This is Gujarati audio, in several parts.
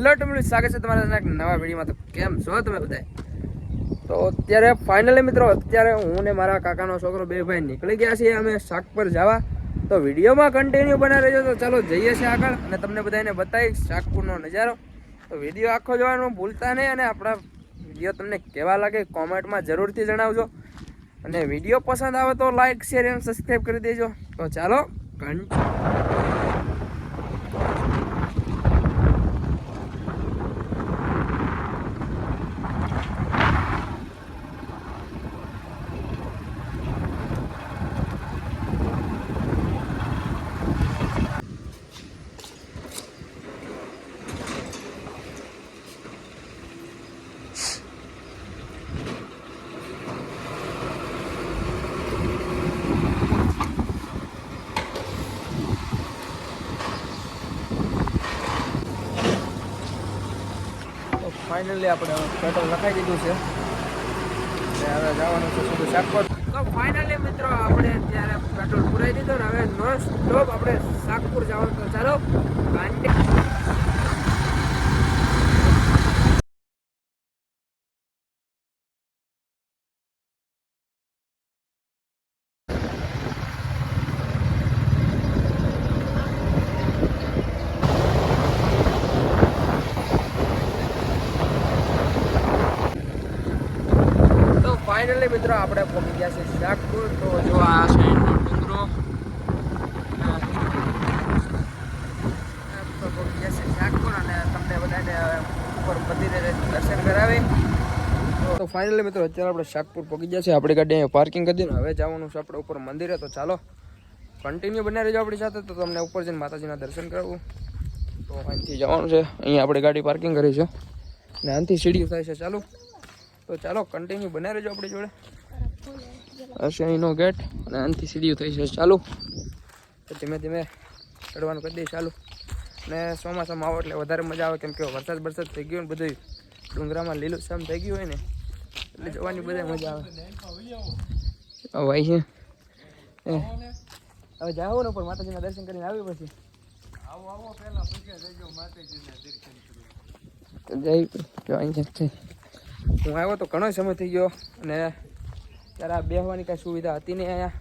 હેલો ટમલી, સ્વાગત છે તમારા એક નવા વિડીયોમાં। તો કેમ છો તમે બધા? તો અત્યારે ફાઇનલી મિત્રો, અત્યારે હું ને મારા કાકાનો છોકરો બે ભાઈ નીકળી ગયા છીએ અમે શાક પર જવા। તો વિડીયોમાં કન્ટિન્યુ બના રહેજો। તો ચાલો જઈએ છીએ આગળ અને તમને બધાને બતાવીશ શાકપુરનો નજારો। તો વિડીયો આખો જોવાનું ભૂલતા નહીં અને આપણા વિડીયો તમને કેવા લાગે કોમેન્ટમાં જરૂરથી જણાવજો અને વિડીયો પસંદ આવે તો લાઈક શેર અને સબસ્ક્રાઈબ કરી દેજો। તો ચાલો ફાઇનલી આપણે પેટ્રોલ લખાઈ દીધું છે અને હવે જવાનું છે સીધું શાકપુર। તો ફાઇનલી મિત્રો આપણે અત્યારે પેટ્રોલ પુરાઈ દીધું ને હવે નોન સ્ટોપ આપણે શાકપુર જવાનું। તો ચાલો ફાઇનલી મિત્રો આપણે પહોંચી ગયા છે શાકપુર। તો જો આ સાઈડનો ડુંગરો પહોંચી ગયા છે શાકપુર અને તમને બધાને ઉપર મંદિરે દર્શન કરાવી। તો ફાઇનલી મિત્રો અત્યારે આપણે શાકપુર પહોંચી ગયા છે। આપણી ગાડી અહીંયા પાર્કિંગ કરી દીધું, હવે જવાનું છે આપણે ઉપર મંદિરે। તો ચાલો કન્ટિન્યુ બની રહેજો આપણી સાથે। તો તમને ઉપર જઈને માતાજીના દર્શન કરાવું। તો અહીંથી જવાનું છે, અહીંયા આપણી ગાડી પાર્કિંગ કરી છે અને આનાથી સીડીઓ થાય છે ચાલુ। તો ચાલો કન્ટિન્યુ બને રહેજો આપણી જોડે। હશે અહીંનો ગેટ અને આનાથી સીડીઓ થઈ છે ચાલુ। તો ધીમે ધીમે ચડવાનું કરી દઈએ ચાલુ। અને ચોમાસામાં આવો એટલે વધારે મજા આવે, કેમ કે વરસાદ થઈ ગયો ને બધું ડુંગરામાં લીલુંછમ થઈ ગયું હોય ને એટલે જોવાની બધા મજા આવે। ભાઈ છે હવે જાઓ ને પણ માતાજીના દર્શન કરીને આવી પછી જય હું આવ્યો તો ઘણો સમય થઈ ગયો અને ત્યારે આ બેસવાની કાંઈ સુવિધા હતી નહીં અહીંયા।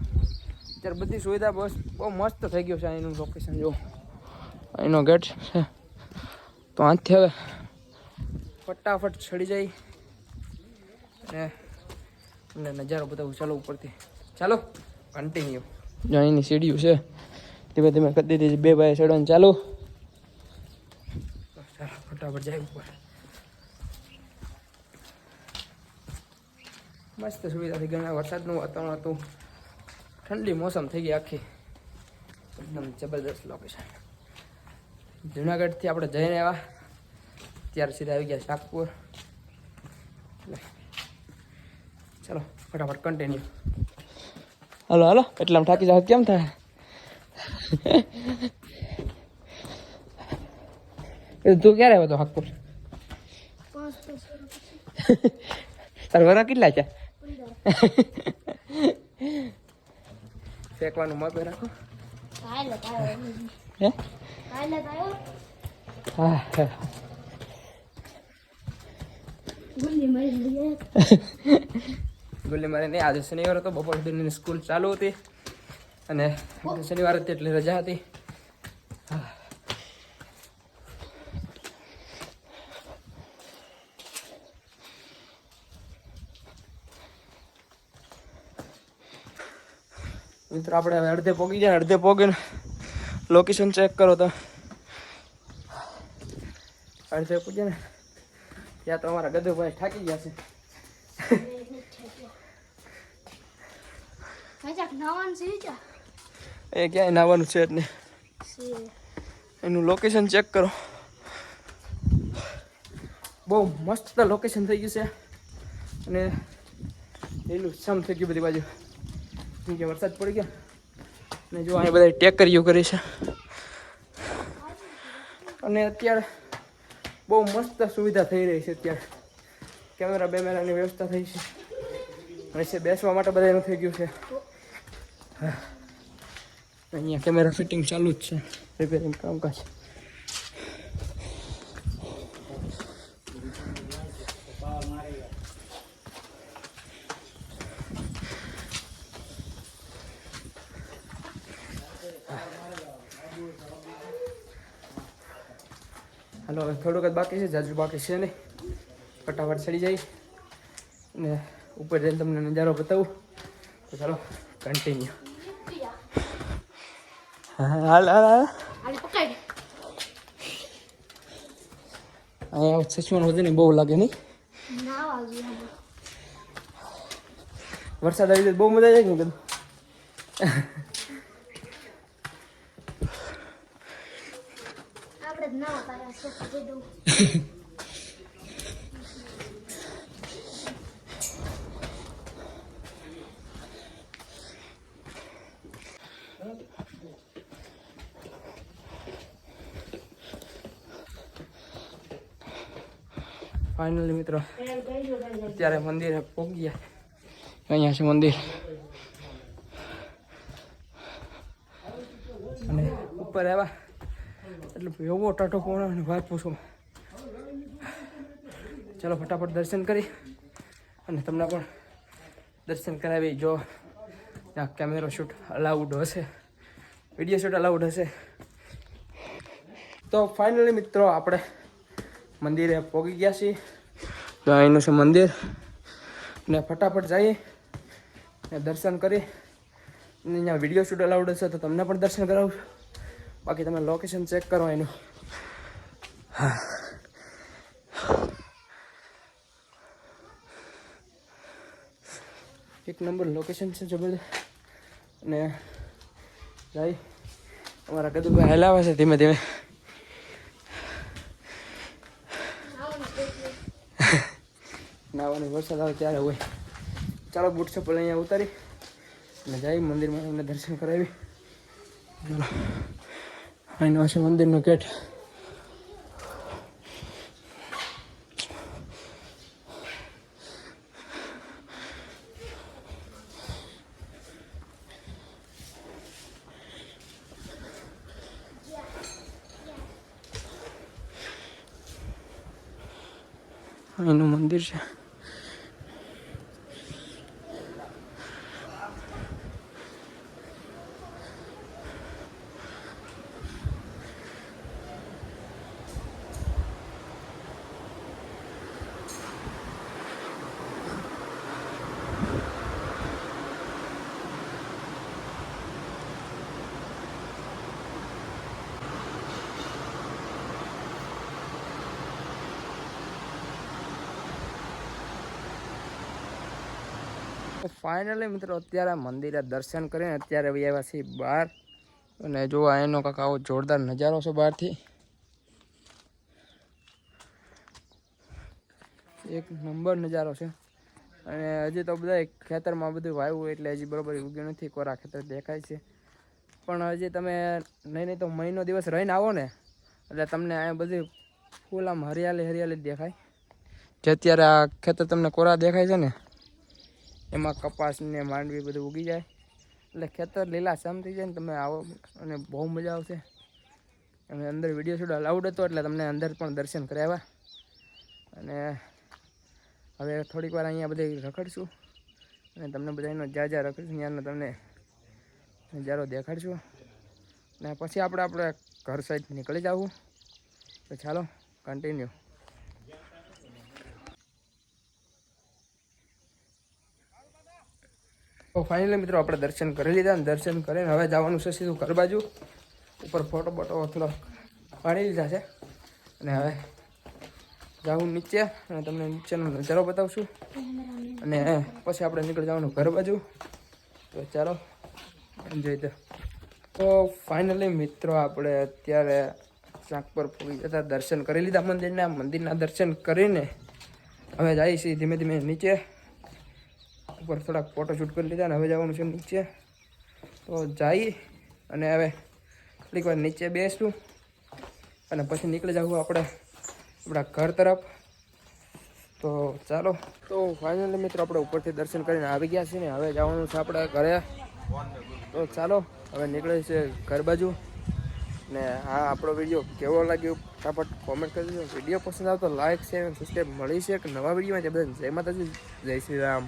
અત્યારે બધી સુવિધા બસ બહુ મસ્ત થઈ ગયું છે। અહીંનું લોકેશન જો અહીંનો ગેટ છે, તો આથી હવે ફટાફટ ચડી જાય અને નજારો બતાવું ચાલો ઉપરથી। ચાલો કન્ટિન્યુ જો અહીંની સીડીઓ છે, ધીમે ધીમે કરી દીધી બે ભાઈ ચડવાનું ચાલુ। ચાલો ફટાફટ જાય ઉપર। મસ્ત સુવિધા થઈ ગઈ, વરસાદનું વાતાવરણ હતું, ઠંડી મોસમ થઈ ગઈ આખી, એકદમ જબરદસ્ત લોકેશન। જુનાગઢથી આપણે જઈને આવ્યા ત્યારે સીધા આવી ગયા શાકપુર। ચાલો ફટાફટ કન્ટિન્યુ। હાલો હાલો, એટલામાં થાકી જાવ કેમ થાય? તું ક્યારે આવ્યો હતો શાકપુર? તાર વરા કેટલા છે? ફેંકવાનું માપે રાખો। ગુલ્લી મારે નહીં, આજે શનિવાર હતો, બપોર સુધીની સ્કૂલ ચાલુ હતી અને શનિવાર હતી એટલે રજા હતી। મિત્રો આપણે હવે અડધે પોગી જાય, અડધે પોગીને લોકેશન ચેક કરો તો અડધે પૂછે ને ત્યાં તો અમારા ગધુભાઈ થાકી ગયા છે। એ ક્યાંય નાવાનું છે જ નહીં, એનું લોકેશન ચેક કરો, બહુ મસ્ત લોકેશન થઈ ગયું છે અને લીલું છમ થઈ ગયું બધી બાજુ, કે વરસાદ પડી ગયો ને જો અહીં બધા ટેકરીઓ કરી છે અને અત્યારે બહુ મસ્ત સુવિધા થઈ રહી છે। અત્યારે કેમેરા બેમેરાની વ્યવસ્થા થઈ છે, નીચે બેસવા માટે બધા એનું થઈ ગયું છે। અહીંયા કેમેરા ફિટિંગ ચાલુ જ છે, રિપેરિંગ કામકાજ। હાલો હવે થોડુંક જ બાકી છે, જાજુ બાકી છે નહીં. ફટાફટ ચડી જાય ને ઉપર જઈને તમને નજારો બતાવું. તો ચાલો કન્ટિન્યુ. હાલ હાલ હાલ અહીંયા સચવાનું વધુ નહીં, બહુ લાગે નહીં. વરસાદ આવી જાય બહુ મજા જાય ને બધું. ફાઇનલી મિત્રો અત્યારે મંદિરે પહોંચી ગયા. અહીંયા છે મંદિર અને ઉપર આવ્યા એટલે એવો ટાટો પહોંચવાનો વાત પૂછો. ચાલો ફટાફટ દર્શન કરી અને તમને પણ દર્શન કરાવી. જો ત્યાં કેમેરો શૂટ અલાઉડ હશે, વિડીયો શૂટ અલાઉડ હશે. તો ફાઇનલી મિત્રો આપણે મંદિરે પહોંચી ગયા છીએ. તો અહીંનું છે મંદિર ને ફટાફટ જઈએ ને દર્શન કરી. ને અહીંયા વિડીયો શૂટ અલાઉડ હશે તો તમને પણ દર્શન કરાવું. બાકી તમે લોકેશન ચેક કરો એનું. હા એક નંબર લોકેશન છે જબરદસ્ત. અને જાય અમારા કદુભાઈ હલાવે છે ધીમે ધીમે. નાવાની વરસાદ આવે ત્યારે હોય. ચાલો બૂટ ચપ્પલ અહીંયા ઉતારી અને જઈ મંદિરમાં એમને દર્શન કરાવી. ચાલો અહીંનો છે મંદિરનો ગેટ. અહીંનું મંદિર છે. ફાઇનલી મિત્રો અત્યારે મંદિરે દર્શન કરીને અત્યારે આવ્યા છીએ બહાર. અને જો એનો કાંક આવો જોરદાર નજારો છે બહારથી. એક નંબર નજારો છે. અને હજી તો બધા ખેતરમાં બધું વાવ્યું એટલે હજી બરાબર ઉગ્યું નથી. કોરા ખેતર દેખાય છે પણ હજી તમે નહીં તો મહિનો દિવસ રહીને આવો ને એટલે તમને અહીંયા બધી ફૂલ આમ હરિયાળી હરિયાળી દેખાય. જે અત્યારે આ ખેતર તમને કોરા દેખાય છે ને એમાં કપાસ ને માંડવી બધું ઉગી જાય એટલે ખેતર લીલાછમ થઈ જાય ને તમે આવો અને બહુ મજા આવશે. અને અંદર વિડીયો શૂટ અલાઉડ હતો એટલે તમને અંદર પણ દર્શન કરાવ્યા. અને હવે થોડીક વાર અહીંયા બધી રખડશું અને તમને બધાનો જ્યાં જ્યાં રખડશું ત્યાંનો તમને નજારો દેખાડશું. અને પછી આપણે ઘર સાઈડ નીકળી જવું. તો ચાલો કન્ટિન્યુ. તો ફાઇનલી મિત્રો આપણે દર્શન કરી લીધા ને દર્શન કરીને હવે જવાનું છે સીધું ઘર બાજુ. ઉપર ફોટો બોટો થોડો પાડી લીધા છે અને હવે જાઉં નીચે અને તમને નીચેનો નજારો બતાવશું. અને પછી આપણે નીકળી જવાનું ઘર બાજુ. તો ચાલો એન્જોય. તો ફાઇનલી મિત્રો આપણે અત્યારે ચાંક પર પહોંચી જતા દર્શન કરી લીધા મંદિરના દર્શન કરીને હવે જઈએ છીએ ધીમે ધીમે નીચે. ઉપર થોડાક ફોટોશૂટ કરી લીધા ને હવે જવાનું છે નીચે. તો જઈ અને હવે થોડીક વાર નીચે બેસશું અને પછી નીકળી જવું આપણે આપણા ઘર તરફ. તો ચાલો. તો ફાઇનલી મિત્રો આપણે ઉપરથી દર્શન કરીને આવી ગયા છીએ ને હવે જવાનું છે આપણે ઘરે. તો ચાલો હવે નીકળે છે ઘર બાજુ. ને હા આપણો વિડીયો કેવો લાગ્યો ફટાફટ કોમેન્ટ કરી દેજો. વિડીયો પસંદ આવે તો લાઈક શેર અને સબસ્ક્રાઈબ. મળી છે એક નવા વિડીયોમાં. તે બધા જય માતાજી, જય શ્રી રામ.